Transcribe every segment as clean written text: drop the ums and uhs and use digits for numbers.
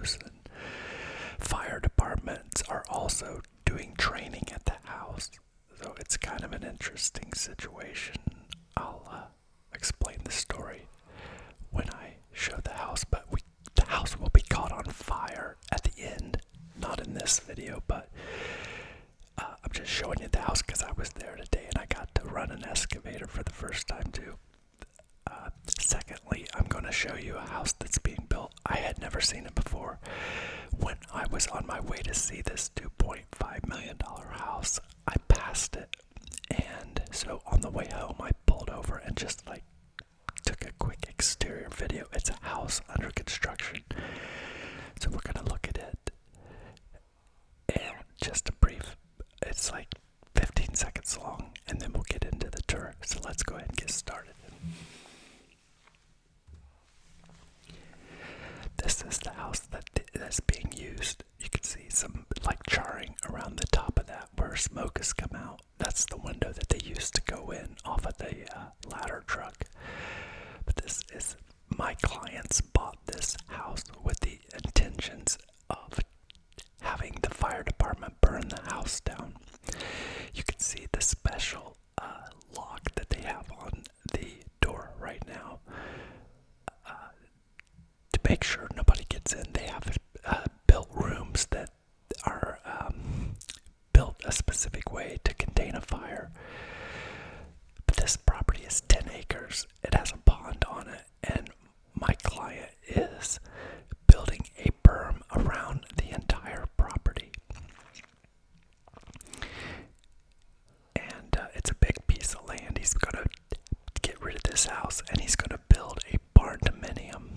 shows, and fire departments are also doing training at the house. So it's kind of an interesting situation. I'll explain the story when I show the house, but the house will be caught on fire at the end. Not in this video, but I'm just showing you the house because I was there today and I got to run an excavator for the first time too. Secondly, I'm going to show you a house that's being built. I had never seen it before. When I was on my way to see this $2.5 million house, I passed it. And so on the way home, I pulled over and just took a quick exterior video. It's a house under construction. So we're going to look at it. And just a brief, it's 15 seconds long, and then we'll get into the tour. So let's go ahead and get started. This is the house that's being used. You can see some charring around the top of that where smoke has come out. That's the window that they used to go in off of the ladder truck. But this is, my clients bought this house with the intentions of having the fire department burn the house down. You can see the special lock that they have on the door right now. To make sure nobody gets in, they have built rooms that are built a specific way to contain a fire. But this property is 10 acres. It has a pond on it, and my client is building a berm around the entire property. And it's a big piece of land. He's going to get rid of this house, and he's going to build a barn-dominium.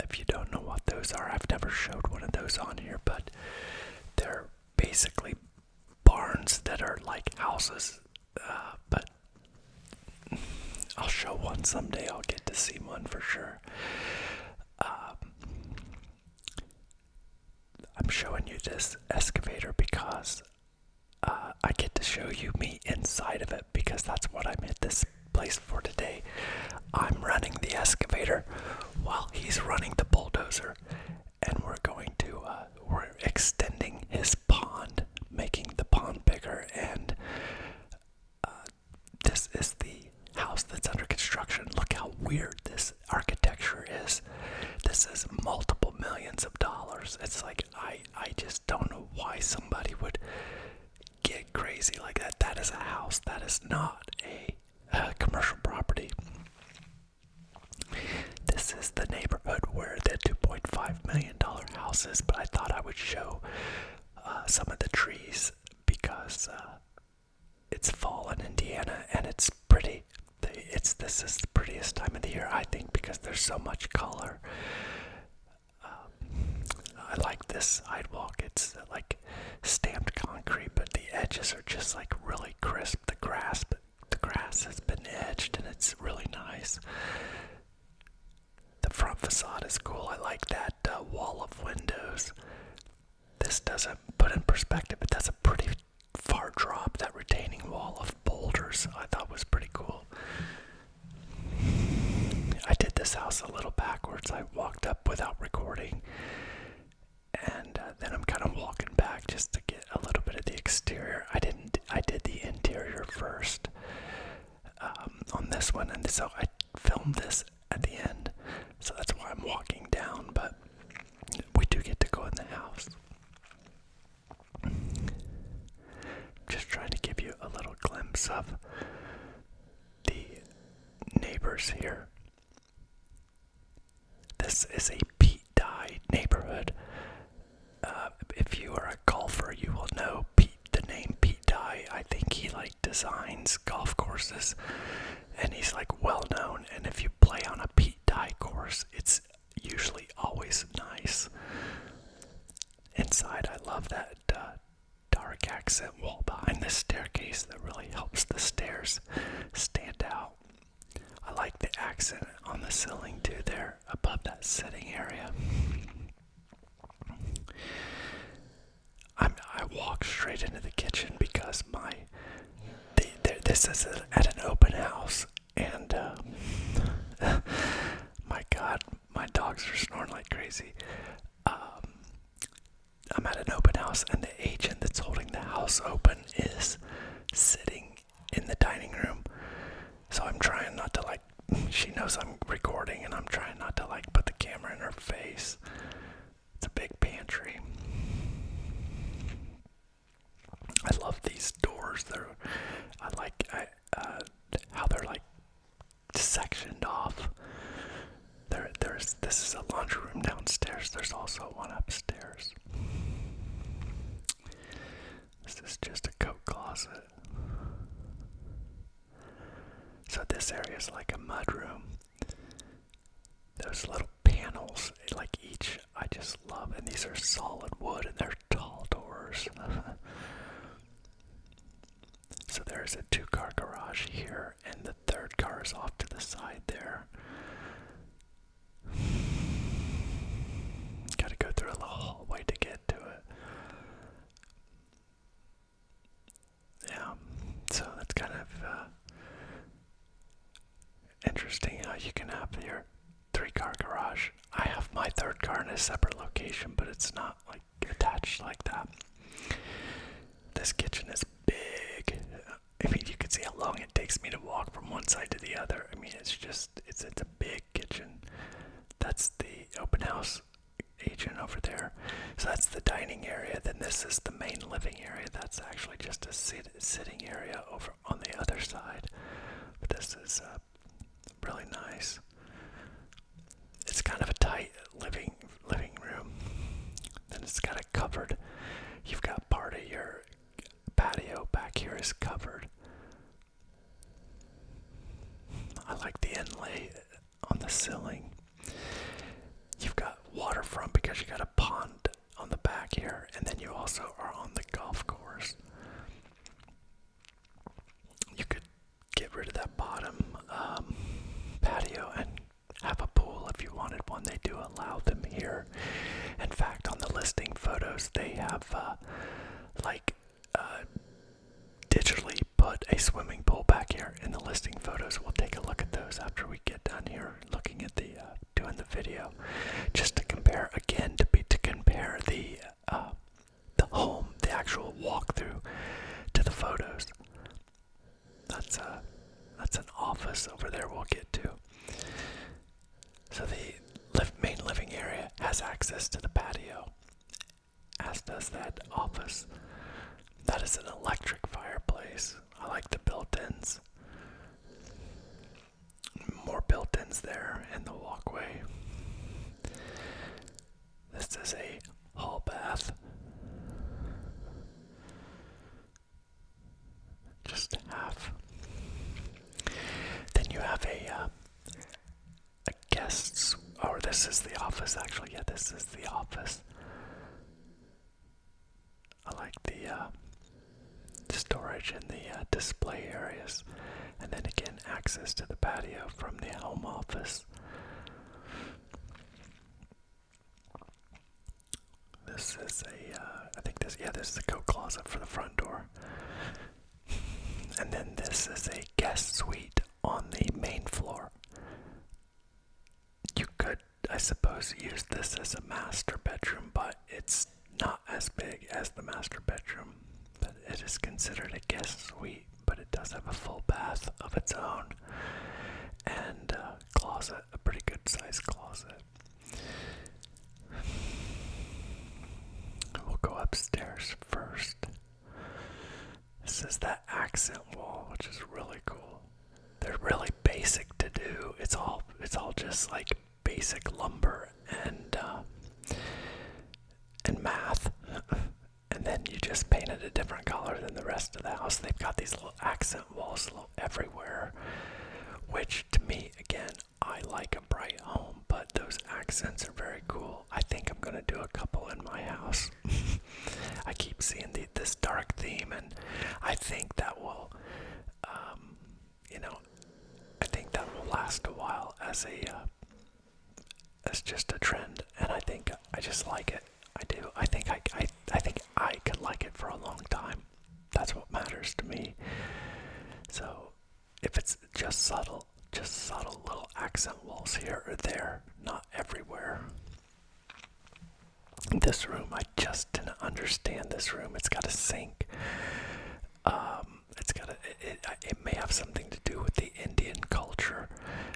If you don't know what those are, I've never showed one of those on here, but they're basically barns that are like houses, but I'll show one someday. I'll get to see one for sure. I'm showing you this excavator because I get to show you me inside of it, because that's what I'm at this place for today. I'm running the excavator while he's running the bulldozer, and we're extending his pond, making the pond bigger, and this is the house that's under construction. Look how weird this architecture is. This is multiple millions of dollars. It's I just don't know why somebody would get crazy like that. That is a house. That is not a commercial property. This is the neighborhood where the $2.5 million house is, but I thought I would show some of the trees because it's fall in Indiana and it's pretty. This is the prettiest time of the year, I think, because there's so much color. I like this sidewalk. It's stamped concrete, but the edges are just really crisp. The grass has been edged and it's really nice. The front facade is cool. I like that wall of windows. This doesn't put in perspective, but that's a pretty far drop. That retaining wall of boulders I thought was pretty cool. I did this house a little backwards. I walked up without recording, and then I'm kind of walking back just to get a little bit of the exterior. I did the interior first on this one, and so I filmed this at the end, so that's why I'm walking down, but we do get to go in the house. Just trying to give you a little glimpse of the neighbors here. This is a Pete Dye neighborhood. If you are a golfer, you will know the name Pete Dye. I think he designs golf courses, and he's well known. And if you play on a Pete Dye course, it's usually always nice. Inside, I love that dark accent wall behind the staircase that really helps the stairs stand out. I like the accent on the ceiling too there above that sitting area. I walk straight into the kitchen because this is at an open house, and my God, my dogs are snoring like crazy. I'm at an open house, and the agent that's holding the house open is sitting in the dining room. So I'm trying not to she knows I'm recording, and I'm trying not to put the camera in her face. It's a big pantry. I love these doors. I like how they're sectioned off. This is a laundry room downstairs. There's also one upstairs. This is just a coat closet. So this area is like a mud room. Those little panels, each, I just love. And these are solid wood, and they're tall doors. So there's a 2-car garage here, and the 3rd car is off to the side there. Gotta go through a little hallway to get to it. Yeah, so that's kind of interesting how you can have your 3-car garage. I have my 3rd car in a separate location, but it's not attached like that. This kitchen is big. I mean, you can see how long it takes me to walk from one side to the other. I mean, it's a big kitchen. That's the open house agent over there. So that's the dining area. Then this is the main living area. That's actually just a sitting area over on the other side. But this is really nice. It's kind of a tight living room. Then it's got a covered. You've got part of your patio back here is covered. I like the inlay on the ceiling. You've got waterfront because you got a pond on the back here, and then you also are on the golf course. You could get rid of that bottom patio and have a pool if you wanted one. They do allow them here. In fact, on the listing photos, they have digitally put a swimming pool back here in the listing photos. We'll take a look at those after we get done here looking at the doing the video, just to compare again, to compare the home, the actual walkthrough to the photos. That's an office over there we'll get to. So the main living area has access to the patio, as does that office. That is an electric fireplace. I like the built-ins. More built-ins there in the walkway. This is a hall bath. Just half. Then you have a guest's, or this is the office actually. Yeah, this is the office. I like the storage in the display areas, and then again access to the patio from the home office. This is this is a coat closet for the front door, and then this is a guest suite on the main floor. You could, I suppose, use this as a master bedroom, but it's not as big as the master bedroom. But it is considered a guest suite, but it does have a full bath of its own and a closet, a pretty good sized closet. We'll go upstairs first. This is that accent wall, which is really cool. They're really basic to do. It's all just basic lumber and math. And then you just paint it a different color than the rest of the house. They've got these little accent walls everywhere, which to me, again, I like a bright home, but those accents are very cool. I think I'm going to do a couple in my house. I keep seeing this dark theme, and I think that will, I think that will last a while as just a trend, and I think I just like it. I do. I think I could like it for a long time. That's what matters to me. So if it's just subtle little accent walls here or there, not everywhere. This room, I just didn't understand this room. It's got a sink. It's got it may have something to do with the Indian culture,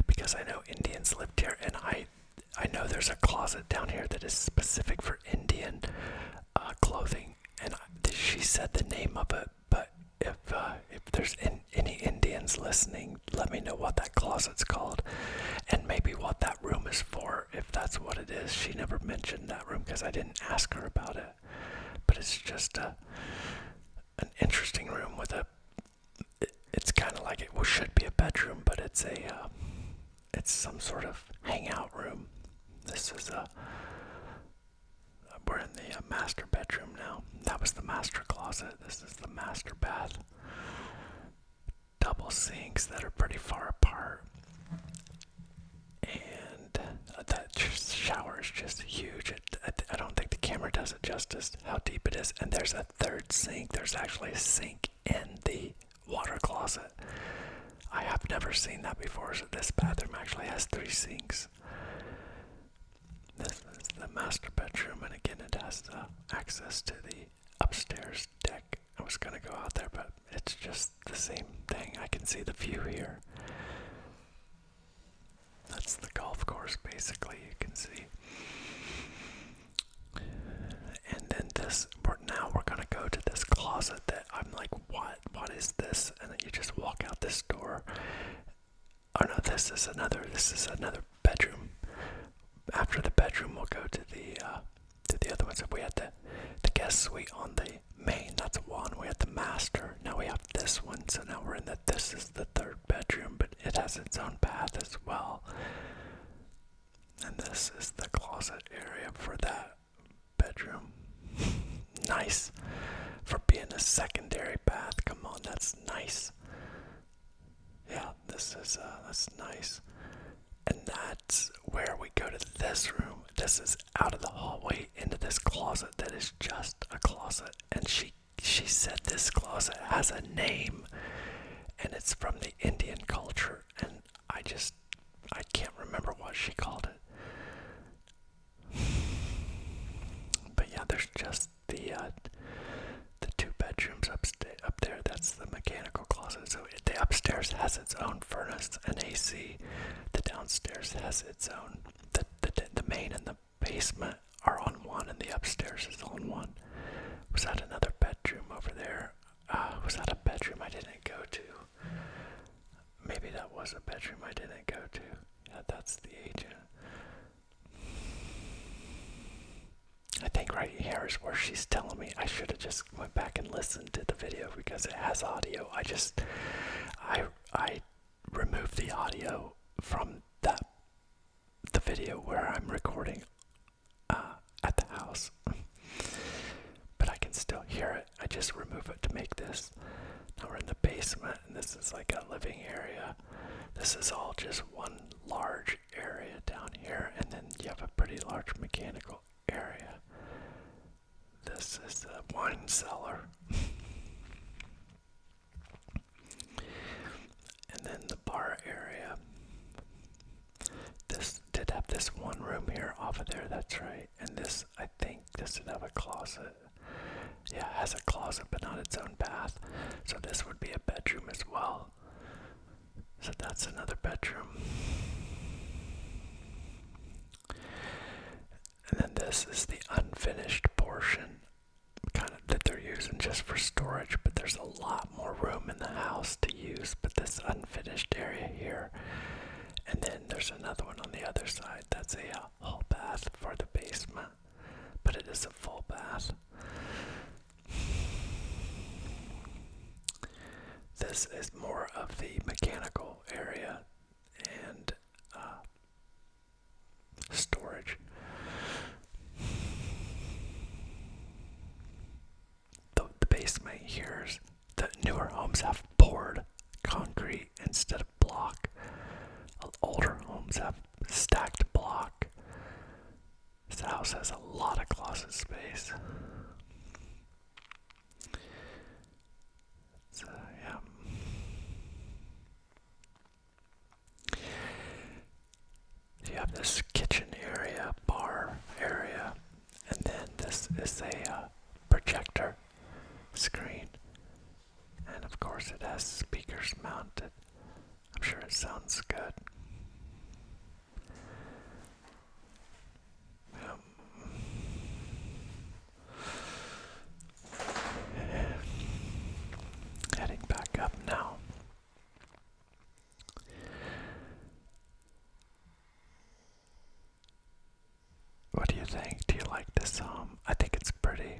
because I know Indians lived here, and I know there's a closet down here that is specific for Indian clothing, and she said the name of it. But if there's any Indians listening, let me know what that closet's called, and maybe what that room is for, if that's what it is. She never mentioned that room because I didn't ask her about it. But it's just an interesting room with it's kind of like it should be a bedroom, but it's some sort of hangout room. This is we're in the master bedroom now. That was the master closet. This is the master bath. Double sinks that are pretty far apart. And that shower is just huge. I don't think the camera does it justice how deep it is. And there's a third sink. There's actually a sink in the water closet. I have never seen that before. So this bathroom actually has 3 sinks. This is the master bedroom, and again, it has access to the upstairs deck. I was gonna go out there, but it's just the same thing. I can see the view here. That's the golf course, basically, you can see. And then now we're gonna go to this closet that I'm like, what is this? And then you just walk out this door. Oh no, this is another bedroom. After the bedroom, we'll go to the other ones. We had the guest suite on the main. That's one. We had the master. Now we have this one. So now we're in this is the third bedroom, but it has its own bath as well. And this is the closet area for that bedroom. Nice for being a secondary bath. Come on, that's nice. Yeah, that's nice. And that's where we go to this room. This is out of the hallway into this closet that is just a closet. And she said this closet has a name, and it's from the Indian culture. And I can't remember what she called it. But yeah, there's just the 2 bedrooms up there. That's the mechanical closet. So the upstairs has its own furnace and AC. The downstairs has its own. The main and the basement are on one, and the upstairs is on one. Was that another bedroom over there? Was that a bedroom I didn't go to? Maybe that was a bedroom I didn't go to. Yeah, that's the agent. I think right here is where she's telling me. I should have just went back and listened to the video because it has audio. I removed the audio from the video where I'm recording at the house, but I can still hear it. I just remove it to make this. Now we're in the basement, and this is like a living area. This is all just one large area down here, and then you have a pretty large mechanical area. This is the wine cellar. And then the bar area. This did have this one room here off of there, that's right. And this, I think this did have a closet. Yeah, it has a closet but not its own bath. So this would be a bedroom as well. So that's another bedroom. And then this is the unfinished portion, kind of that they're using just for storage, but there's a lot more room in the house to use, but this unfinished area here. And then there's another one on the other side. That's a hall bath for the basement, but it is a full bath. This is more of the mechanical area and storage. The basement here is the newer homes have poured concrete instead of block. Older homes have stacked block. This house has a lot of closet space. So, yeah. You have this kitchen area, bar area, and then is a projector screen. And of course it has speakers mounted. I'm sure it sounds good. Heading back up now. What do you think? Do you like this home? I think it's pretty.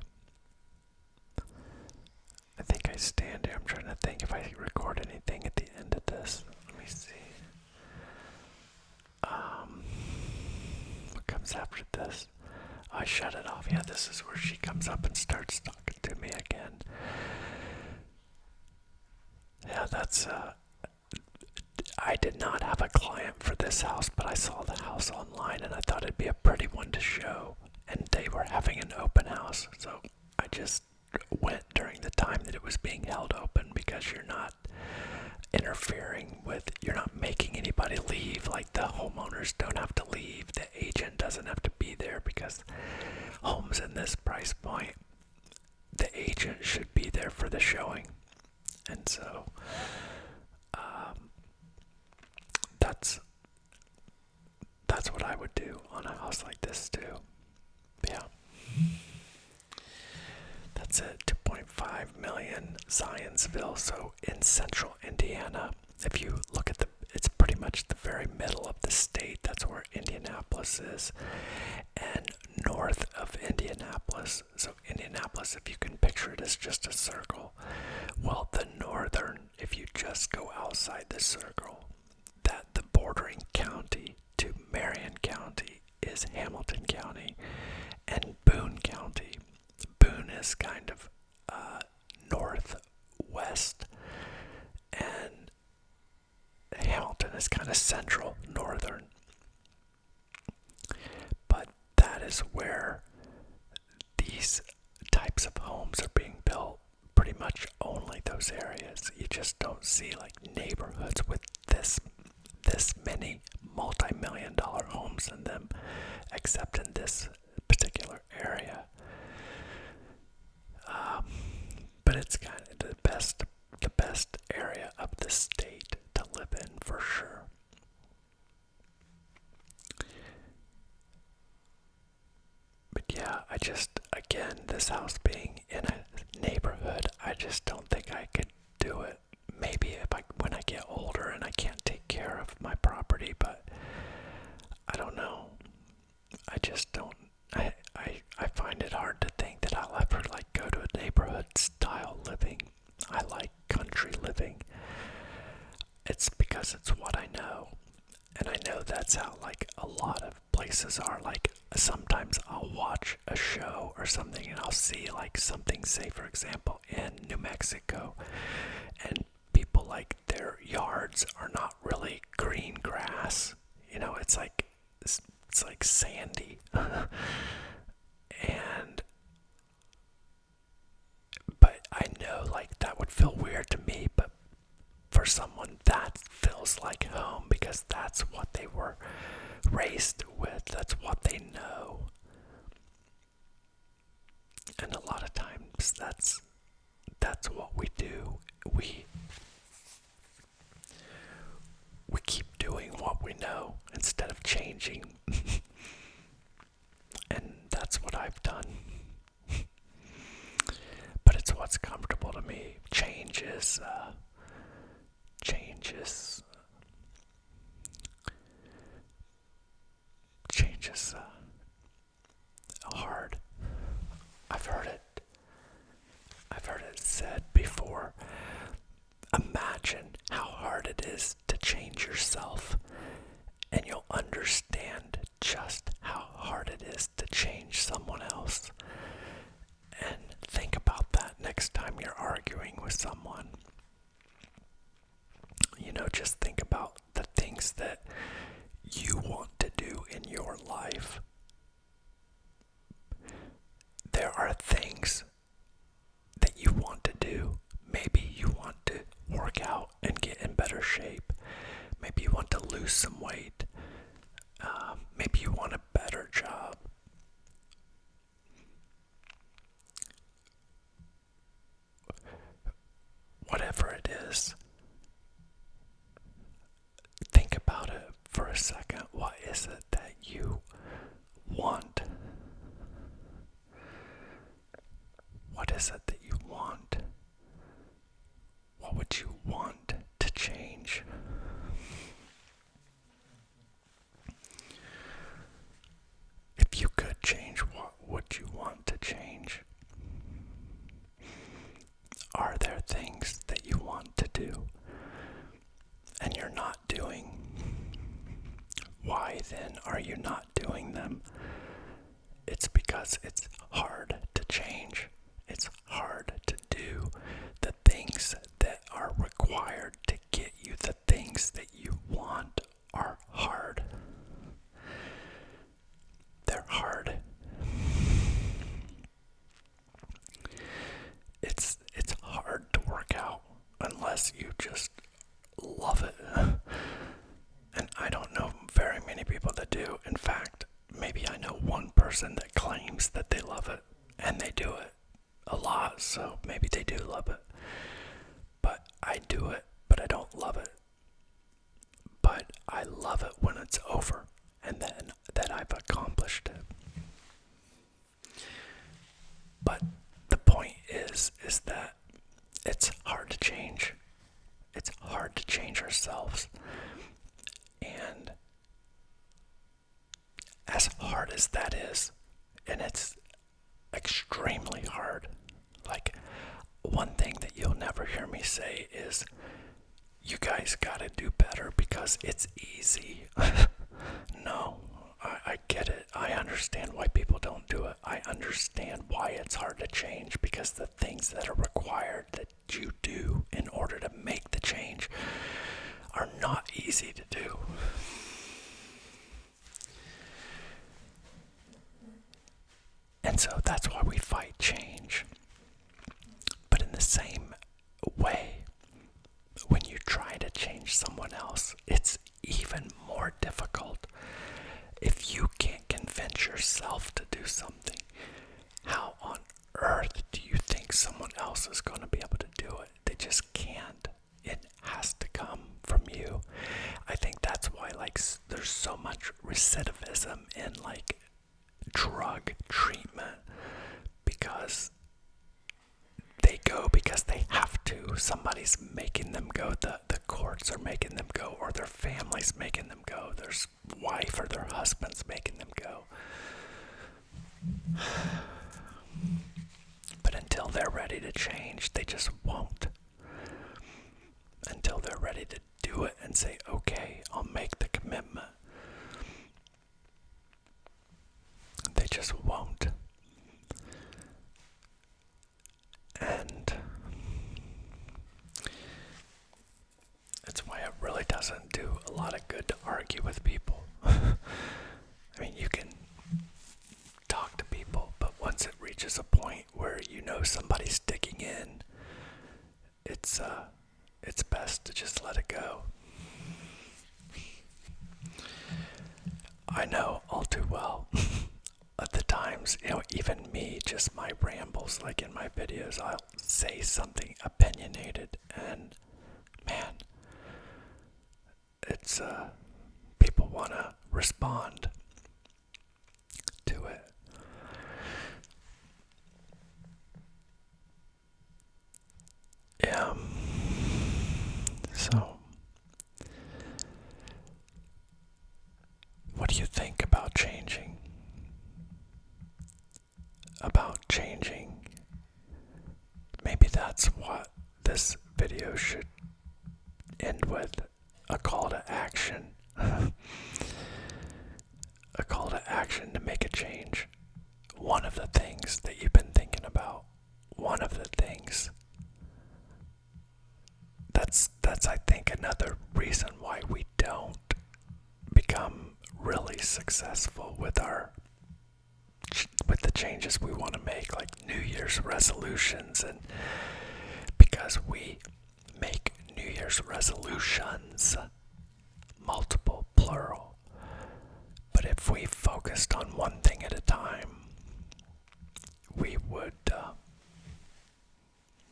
I think I stand here. I'm trying to think if I record anything at the end of this. Let me see. What comes after this? I shut it off. Yeah, this is where she comes up and starts talking to me again. Yeah, that's, I did not have a client for this house, but I saw the house online and I thought it'd be a pretty one to show. And they were having an open house, so I just went during the time that it was being held open because you're not interfering with, you're not making anybody leave. Like the homeowners don't have to leave, the agent doesn't have to be there because homes in this price point, the agent should be there for the showing. And so that's what I would do on a house like this too. Yeah. That's it, 2.5 million, Zionsville. So in central Indiana, if you look at it's pretty much the very middle of the state. That's where Indianapolis is. And north of Indianapolis, so Indianapolis, if you can picture it as just a circle, well, the northern, if you just go outside the circle, that the bordering county to Marion County is Hamilton County and Boone County. Boone is kind of northwest, and Hamilton is kind of central northern. But that is where these types of homes are being built. Pretty much only those areas. You just don't see like neighborhoods with this many multi-million-dollar homes in them, except in this particular area. But it's kind of the best area of the state to live in for sure. But yeah, again, this house being in a neighborhood, I just don't think I could do it. Maybe when I get older and I can't take care of my property, but I don't know. I just don't. I find it hard to think that I'll ever go to a neighborhood style living. I like country living. It's because it's what I know. And I know that's how a lot of places are. Sometimes I'll watch a show or something and I'll see something, say for example, in New Mexico, and people their yards are not really green grass. It's like sandy. But I know that would feel weird to me, but for someone that feels like home because that's what they were raised with, that's what they know. And a lot of times that's what we do. We keep doing what we know instead of changing. And that's what I've done. But it's what's comfortable to me. Change is hard. I've heard it said before. Imagine how hard it is to change yourself, and you'll understand just how hard it is to change someone else. And think about that next time you're arguing with someone. Just think about the things that you want to do in your life. There are things that you want to do. Maybe you want to work out and get in better shape. Maybe you want to lose some weight. Maybe you want a better job. is it that you want? What would you want to change? If you could change, what would you want to change? Are there things that you want to do and you're not doing? Why then are you not doing them? It's because it's hard to change. It's hard to do the things that are required to get you the things that you want are hard. They're hard. It's hard to work out unless you just love it. And I don't know very many people that do. In fact, maybe I know one person that claims that they love it, and they do it a lot, so maybe they do love it. But I do it, but I don't love it. But I love it when it's over, and then that I've accomplished it. But the point is that it's hard to change. It's hard to change ourselves. And as hard as that is, and it's extremely hard, like, one thing that you'll never hear me say is, you guys gotta do better because it's easy. No, I get it. I understand why people don't do it. I understand why it's hard to change, because the things that are required that you do in order to make the change are not easy to do. And so that's why we fight change. But in the same way, when you try to change someone else, it's even more difficult. If you can't convince yourself to do something, how on earth do you think someone else is going to be able to do it? They just can't. It has to come from you. I think that's why, like, there's so much recidivism in, like, drug treatment, because they go because they have to. Somebody's making them go. The courts are making them go, or their family's making them go. Their wife or their husband's making them go. But until they're ready to change, they just won't. Until they're ready to do it and say, okay, I'll make the commitment, they just won't. And that's why it really doesn't do a lot of good to argue with people. I mean, you can talk to people, but once it reaches a point where you know somebody's digging in, it's best to just let it go. I know all too well at the times, even me, just my rambles, like in my videos, I'll say something opinionated, and man, it's, people want to respond to it. Yeah. So, what do you think about changing? Maybe that's what this video should end with, a call to action. A call to action to make a change. One of the things that you've been thinking about, one of the things. That's I think another reason why we don't become really successful with the changes we want to make, like New Year's resolutions, and because we make New Year's resolutions, multiple, plural. But if we focused on one thing at a time, we would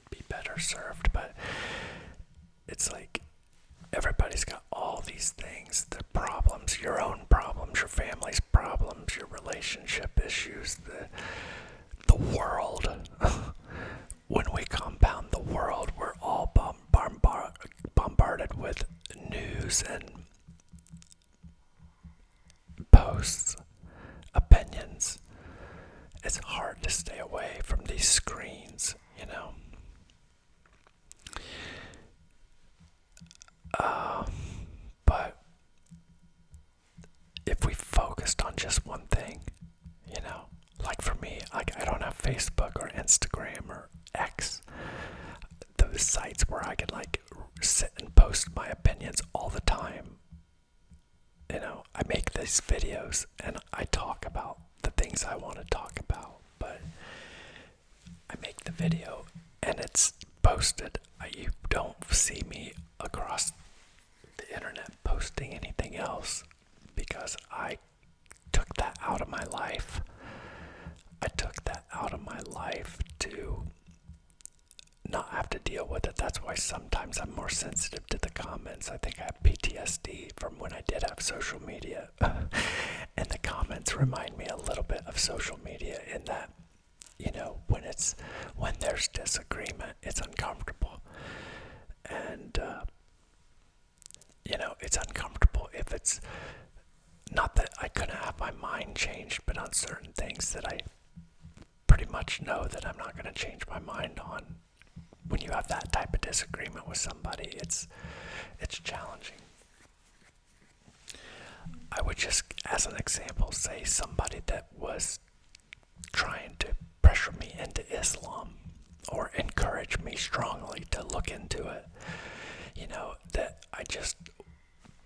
be better served. But it's like everybody's got all these things, the problems, your own problems, your family's problems, your relationship issues, the world, away from these screens, you know. But if we focused on just one thing, you know, like for me, like I don't have Facebook or Instagram or X, those sites where I can like sit and post my opinions all the time. You know, I make these videos and I talk about the things I want to talk about, but I make the video and it's posted. You don't see me across the internet posting anything else because I took that out of my life. I took that out of my life to not have to deal with it. That's why sometimes I'm more sensitive to the comments. I think I have PTSD from when I did have social media. And the comments remind me a little bit of social media in that, you know, when there's disagreement, it's uncomfortable. And, you know, it's uncomfortable if it's not that I couldn't have my mind changed, but on certain things that I pretty much know that I'm not going to change my mind on. When you have that type of disagreement with somebody, it's challenging. I would just, as an example, say somebody that was trying to pressure me into Islam or encourage me strongly to look into it. You know, that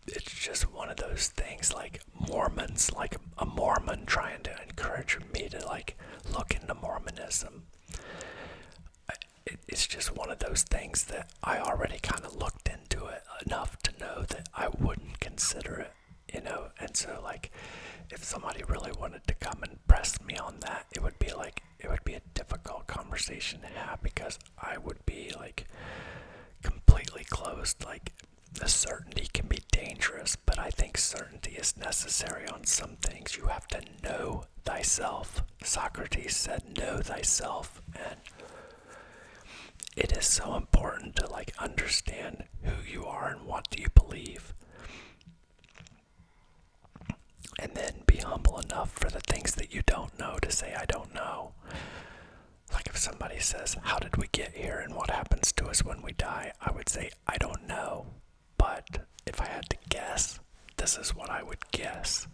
it's just one of those things like Mormons, like a Mormon trying to encourage me to like look into Mormonism. It's just one of those things that I already kind of looked into it enough to know that I wouldn't consider it, you know. And so like if somebody really wanted to come and press me on that, it would be a difficult conversation to have because I would be like completely closed. Like the certainty can be dangerous, but I think certainty is necessary on some things. You have to know thyself. Socrates said, know thyself. And it is so important to like understand who you are and what do you believe. And then be humble enough for the things that you don't know to say, I don't know. Like if somebody says, how did we get here and what happens to us when we die? I would say, I don't know. But if I had to guess, this is what I would guess.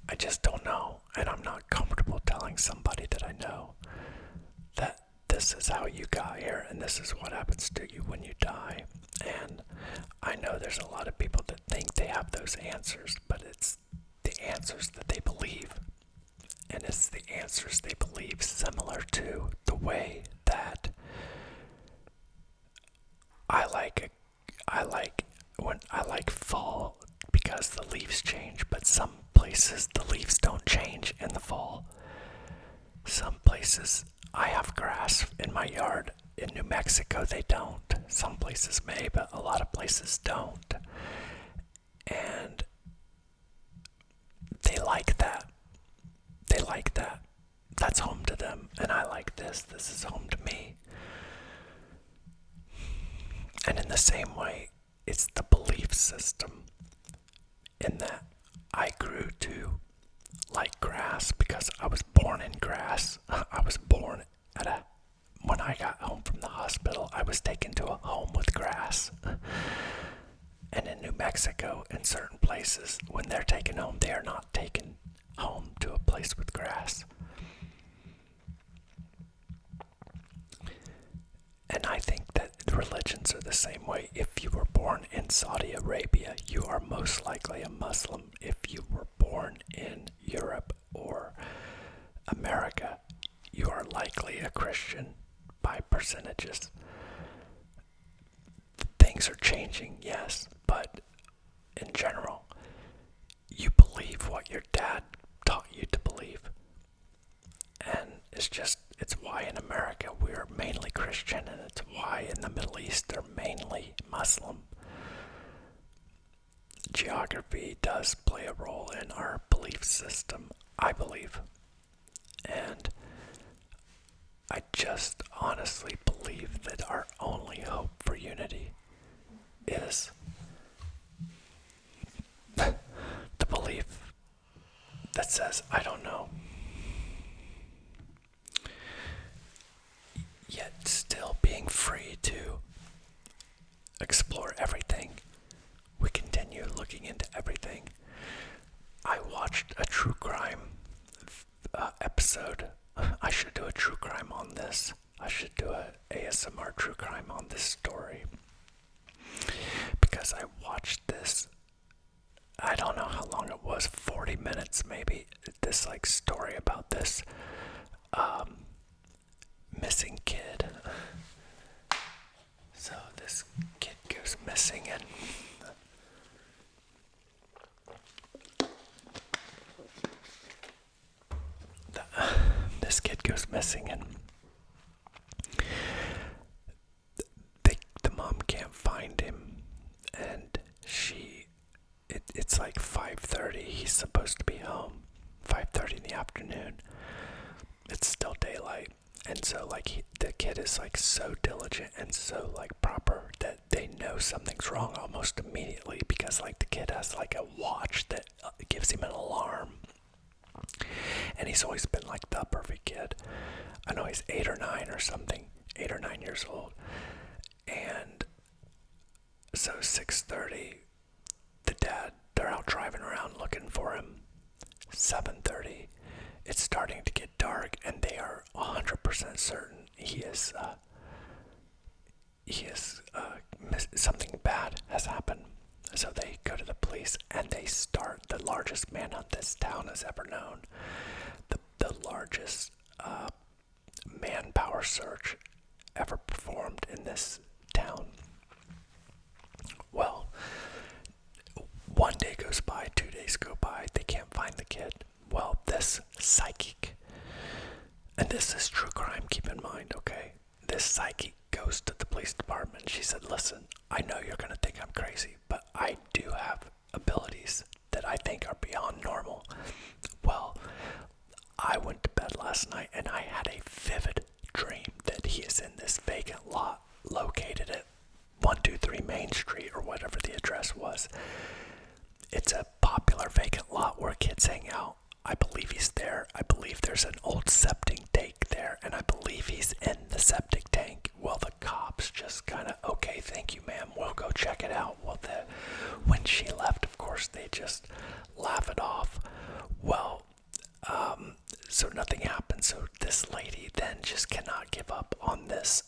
I just don't know. And I'm not comfortable telling somebody that I know that this is how you got here and this is what happens to you when you die. And I know there's a lot of people that think they have those answers, but it's the answers that they believe. And it's the answers they believe similar to the way that I like fall because the leaves change, but some places the leaves don't change in the fall. Some places I have grass in my yard. In New Mexico they don't. Some places may, but a lot of places don't. And they like that. They like that. That's home to them. And I like this. This is home to me. And in the same way, it's the belief system in that I grew to like grass because I was born in grass. I was born when I got home from the hospital, I was taken to a home with grass. And in New Mexico, in certain places, when they're taken home, they are not taken home to a place with grass. And I think that religions are the same way. If you were born in Saudi Arabia, you are most likely a Muslim. If you were born in Europe or America, you are likely a Christian by percentages. Things are changing, yes, but in general, you believe what your dad taught you to believe. And it's why in America we're mainly Christian, and it's why in the Middle East they're mainly Muslim. Geography does play a role in our belief system, I believe. And I just honestly believe that our only hope for unity is the belief that says, I don't know. this kid goes missing, and the mom can't find him, and it's like 5:30. He's supposed to be home, 5:30 in the afternoon. It's still daylight, and so like the kid is like so diligent and so like proper that they know something's wrong almost immediately, because like the kid has like a watch that gives him an alarm, and he's always been like the perfect kid. I know he's 8 or 9 or something, 8 or 9 years old, and so 6:30, they're out driving around looking for him. 7:30, it's starting to get dark, and they are 100% certain something bad has happened. So they go to the police, and they start the largest manhunt this town has ever known. The largest manpower search ever performed in this town. Well, 1 day goes by, 2 days go by, they can't find the kid. Well, this psychic, and this is true crime, keep in mind, okay? This psychic goes to the police department. She said, listen, I know you're going to think I'm crazy, but I do have abilities that I think are beyond normal. Well, I went to bed last night, and I had a vivid dream that he is in this vacant lot located at 123 Main Street, or whatever the address was. It's a popular vacant lot where kids hang out. I believe he's there. I believe there's an old septic tank there, and I believe he's in the septic tank. Well, the cops just kind of, okay, thank you, ma'am, we'll go check it out. Well, when she left, of course, they just laugh it off. Well, so nothing happened. So this lady then just cannot give up on this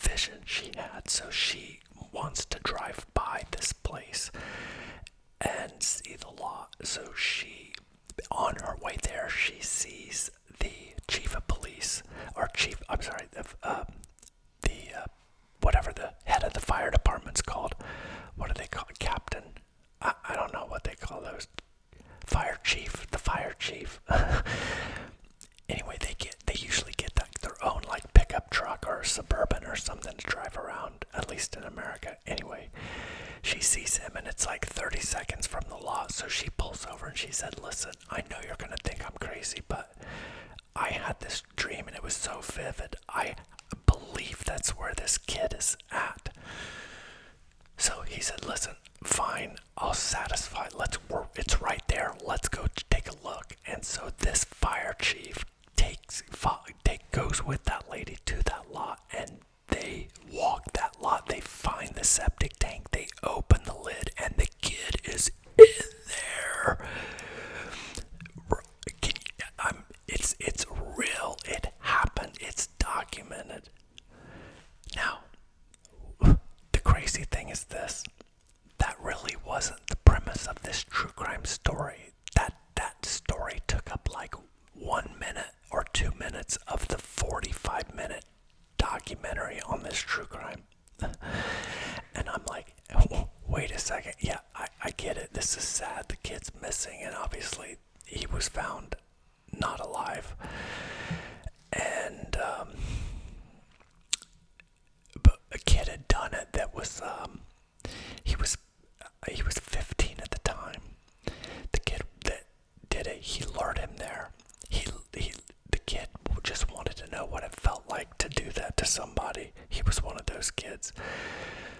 vision she had. So she wants to drive by this place and see the lot. So on her way there, she sees the chief of police, or whatever the head of the fire department's called. What do they call it? Captain? I don't know what they call those. Fire chief. The fire chief. Anyway, they usually get their own like pickup truck or Suburban or something to drive around, at least in America. Anyway, she sees him, and it's like 30 seconds from the lot, so she pulls over and she said, listen, I know you're gonna think I'm crazy, but I had this dream and it was so vivid. I believe that's where this kid is at. So he said, listen, fine, I'll satisfy. It's right there. Let's go take a look. And so this fire chief goes with that lady to that lot, and they walk that lot. They find the septic tank. They open the lid, and the kid is in there. It's real. It happened. It's documented. Now, the crazy thing is this. That really wasn't the premise of this true crime story. That story took up like 1 minute or 2 minutes of the 45-minute documentary on this true crime. And I'm like, oh, wait a second. Yeah, I get it. This is sad. The kid's missing, and obviously he was found not alive. And but a kid had done it that was he was 15 at the time. The kid that did it, he lured him there. The kid just wanted to know what it felt like to do that to somebody. He was one of those kids.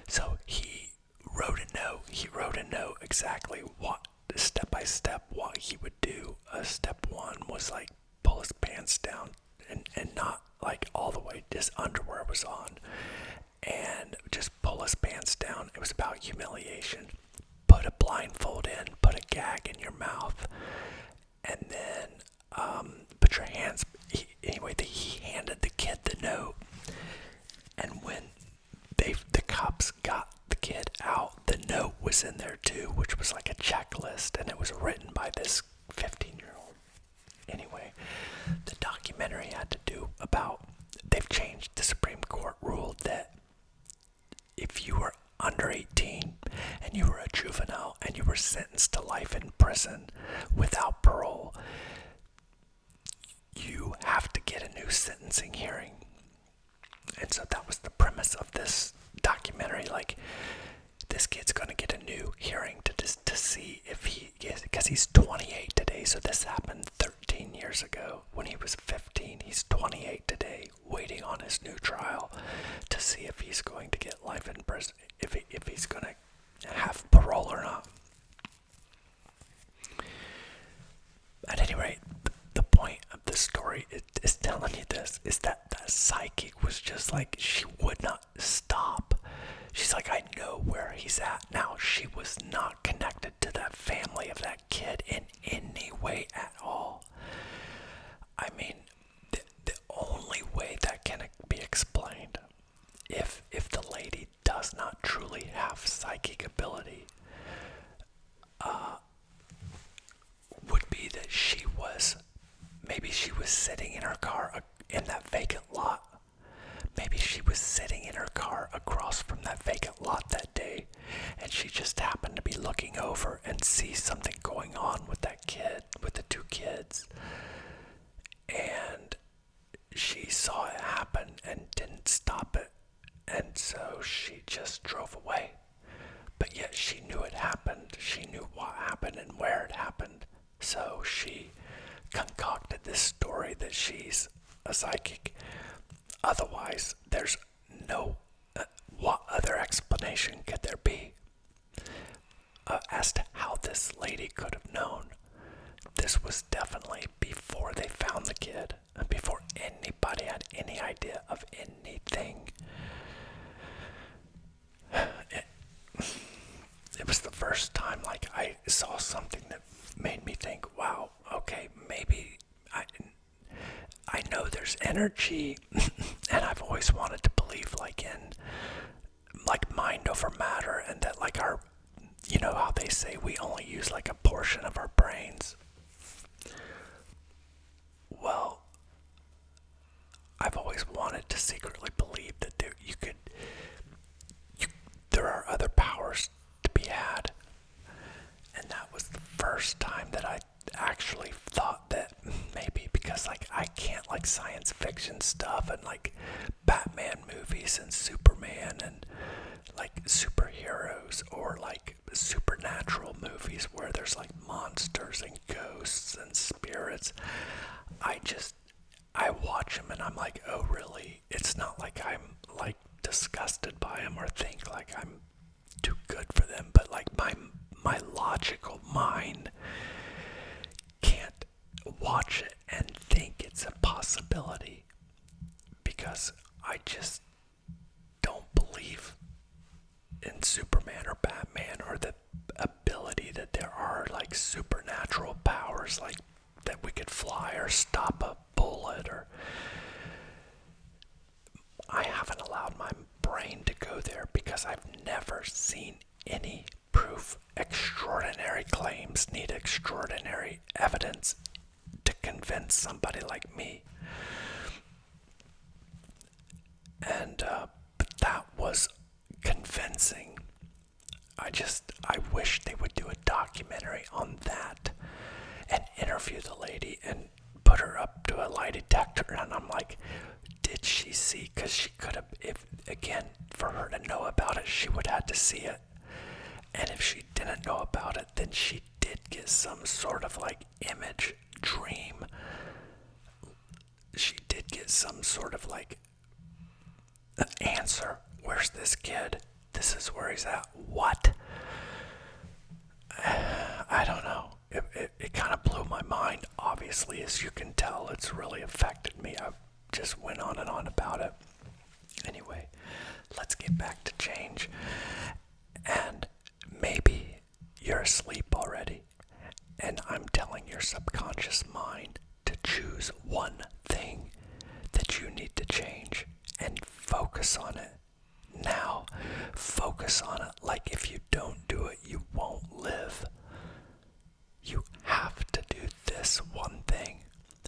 So he wrote a note. He wrote a note exactly what, step by step, what he would do. Step 1 was like pull his pants down and not like all the way, just underwear was on. And just pull his pants down. It was about humiliation. Put a blindfold in, put a gag in your mouth, and then put your hands. He handed the kid the note, and when the cops got the kid out, the note was in there too, which was like a checklist, and it was written by this 15-year-old. Anyway, the documentary had to do about, they've changed, the Supreme Court ruled that if you were under 18 and you were a juvenile and you were sentenced to life in prison without parole, you have to get new sentencing hearing. And so that was the premise of this documentary. Like, this kid's going to get a new hearing to see if he is, because he's 28 today. So this happened 13 years ago when he was 15. He's 28 today, waiting on his new trial to see if he's going to get life in prison, if he's going to have parole or not. At any rate, the point of this story is telling you this, is that the psychic was just like, she would not stop. She's like, I know where he's at now. She was not connected to that family of that kid in any way at all. I mean, the only way that can be explained, if the lady does not truly have psychic ability, would be that maybe she was sitting in her car in that vacant lot. Maybe she was sitting in her car across from that vacant lot that day, and she just happened to be looking over and see something going on with that kid, with the two kids. And she saw it happen and didn't stop it, and so she just drove away. But yet she knew it happened. She knew what happened and where it happened. So she concocted this story that she's a psychic. Otherwise, there's no, what other explanation could there be as to how this lady could have known? This was definitely before they found the kid, and before anybody had any idea of anything. It was the first time, like, I saw something that made me think, wow, okay, maybe I know there's energy, and I've always wanted to believe, like, in, like, mind over matter, and that, like, our, you know how they say we only use, like, a portion of our brains. Well, I've always wanted to secretly believe that there are other powers to be had, and that was the first time that I actually thought that maybe, because, like, I can't, like, science fiction stuff and, like, Batman movies and Superman and, like, superheroes, or, like, supernatural movies where there's, like, monsters and ghosts and spirits. I watch them and I'm like, oh, really? It's not like I'm, like, disgusted by them or think like I'm too good for them, but, like, my logical mind can't watch it and think it's a possibility, because I just don't believe in Superman or Batman, or the ability that there are, like, supernatural powers, like that we could fly or stop a bullet, or I haven't allowed my brain to go there because I've never seen any proof. Extraordinary claims need extraordinary evidence to convince somebody like me. And but that was convincing. I wish they would do a documentary on that and interview the lady and put her up to a lie detector, and I'm like, did she see? Because she could have, if, again, for her to know about it, she would have to see it. And if she didn't know about it, then she did get some sort of, like, image, dream. She did get some sort of, like, answer. Where's this kid? This is where he's at. What? I don't know. It kind of blew my mind. Obviously, as you can tell, it's really affected me. I just went on and on about it. Anyway, let's get back to change. And maybe you're asleep already, and I'm telling your subconscious mind to choose one thing that you need to change and focus on it. Now, focus on it. Like, if you don't do it, you won't live. You have to do this one thing.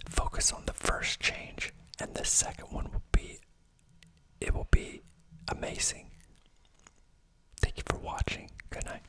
Focus on the first change, and the second one will be amazing. Thank you for watching. Good night.